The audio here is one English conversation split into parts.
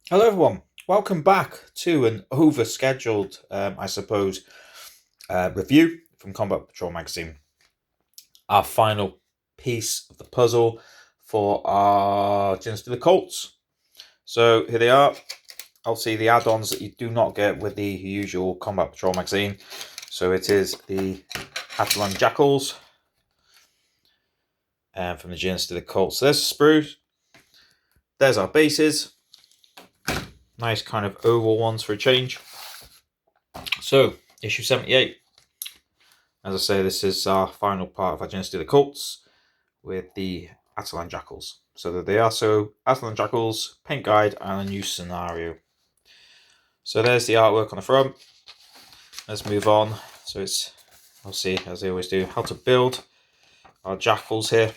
Hello, everyone. Welcome back to an overscheduled, I suppose, review from Combat Patrol magazine. Our final piece of the puzzle for our Dynasty of the Colts. So here they are. Obviously, the add-ons that you do not get with the usual Combat Patrol magazine. So it is the Atalan Jackals from the Dynasty of the Colts. So there's the sprues. There's our bases. Nice kind of oval ones for a change. So, issue 78. As I say, this is our final part of our Dynasty of the Colts with the Atalan Jackals. So there they are. So Atalan Jackals, paint guide, and a new scenario. So there's the artwork on the front. Let's move on. So it's, I'll see, as they always do, how to build our Jackals here.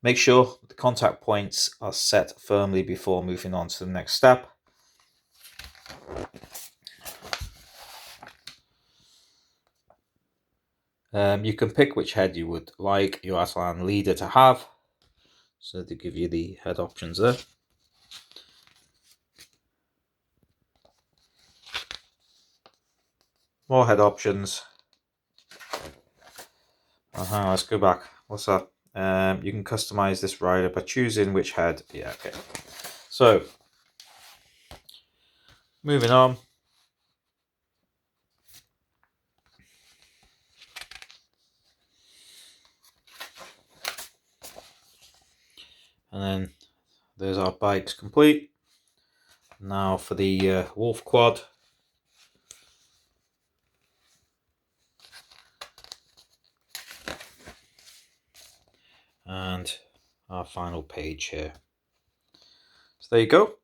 Make sure the contact points are set firmly before moving on to the next step. You can pick which head you would like your Atalan leader to have. So they give you the head options there. More head options. Let's go back. What's that? You can customize this rider by choosing which head. Yeah, okay. So, moving on. And then there's our bikes complete. Now for the wolf quad. And our final page here. So there you go.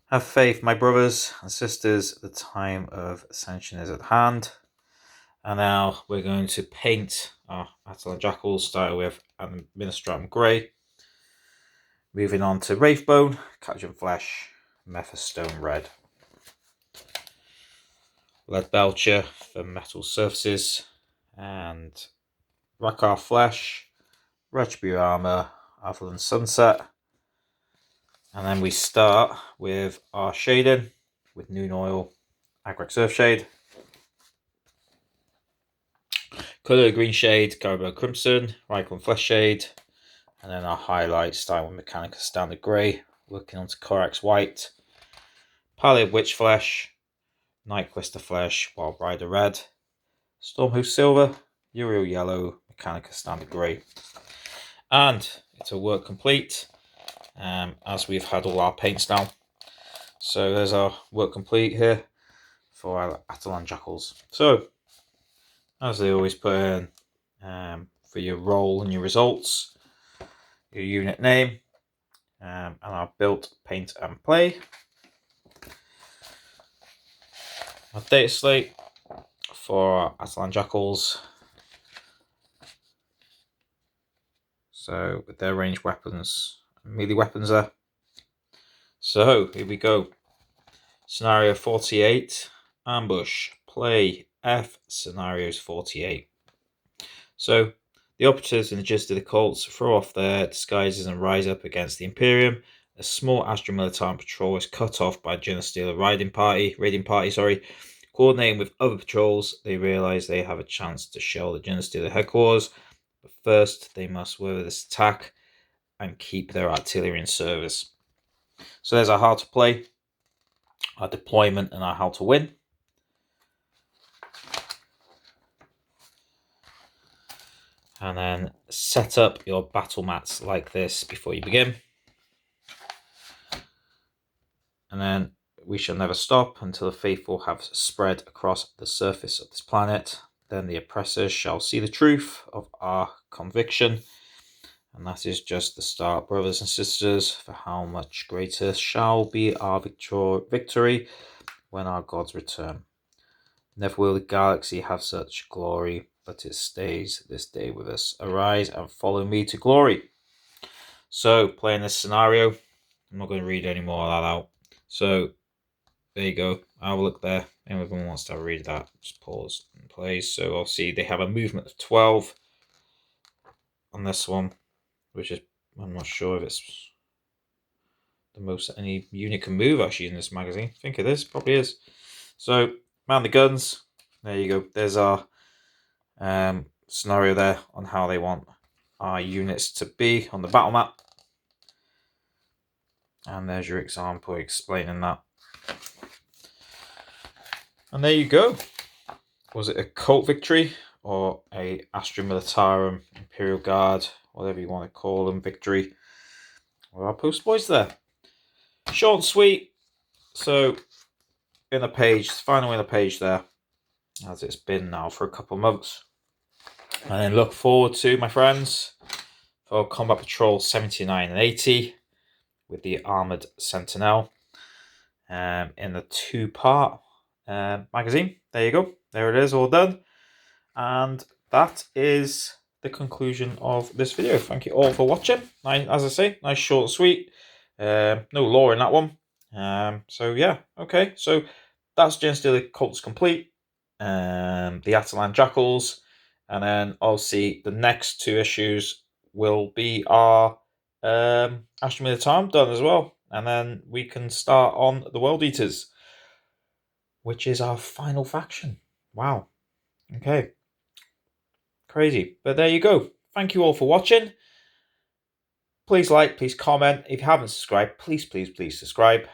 Have faith, my brothers and sisters, the time of ascension is at hand. And now we're going to paint our Atalan Jackals, starting with Administratum Grey. Moving on to Wraithbone, Captain Flesh, Mephistone Red. Lead Belcher for metal surfaces, and Rakar Flesh, Retributive Armour, Avalon Sunset. And then we start with our shading with Noon Oil, Agrek Surfshade, Colour Green Shade, Caribou Crimson, Rycliffe Flesh Shade, and then our highlight starting with Mechanica Standard Grey, working onto Corax White, Palliard Witch Flesh, Nightquester Flesh, Wild Rider Red, Stormhoof Silver, Uriel Yellow, Mechanica Standard Grey. And it's a work complete, as we've had all our paints now. So there's our work complete here for our Atalan Jackals. So, as they always put in, for your role and your results, your unit name, and our built, paint and play. Our data slate for Atalan Jackals. So with their ranged weapons, melee weapons there. So here we go. Scenario 48, ambush, play F scenarios 48. So the operatives in the gist of the Colts throw off their disguises and rise up against the Imperium. A small Astra Militarum patrol is cut off by Genestealer raiding party. Coordinating with other patrols, they realise they have a chance to shell the Genestealer headquarters. But first, they must weather this attack and keep their artillery in service. So there's our how to play, our deployment, and our how to win. And then set up your battle mats like this before you begin. And then we shall never stop until the faithful have spread across the surface of this planet. Then the oppressors shall see the truth of our conviction. And that is just the start, brothers and sisters, for how much greater shall be our victory when our gods return. Never will the galaxy have such glory, but it stays this day with us. Arise and follow me to glory. So, playing this scenario, I'm not going to read any more of that out. So, there you go. Have a look there. Anyone wants to read that, just pause and play. So, obviously, they have a movement of 12 on this one, which is I'm not sure if it's the most any unit can move actually in this magazine. I think it is, probably is. So, man the guns. There you go. There's our scenario there on how they want our units to be on the battle map. And there's your example explaining that. And there you go. Was it a cult victory or a Astra Militarum, Imperial Guard, whatever you want to call them, victory? Well, our post boys there. Short and sweet. So, in the page, finally in the page there, as it's been now for a couple of months. And then look forward to, my friends, for Combat Patrol 79 and 80 with the Armoured Sentinel in the 2-part magazine. There you go. There it is, all done. And that is the conclusion of this video. Thank you all for watching. As I say, nice, short and sweet. No lore in that one. So yeah, okay. So that's Gen Steel Cults complete. The Atalan Jackals. And then obviously the next 2 issues will be our Astra Militarum done as well. And then we can start on the World Eaters, which is our final faction. Wow. Okay. Crazy. But there you go. Thank you all for watching. Please like, please comment. If you haven't subscribed, please subscribe.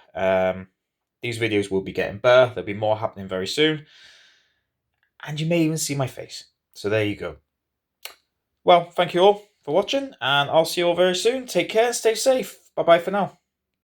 These videos will be getting better. There'll be more happening very soon. And you may even see my face. So there you go. Well, thank you all for watching, and I'll see you all very soon. Take care, stay safe. Bye-bye for now.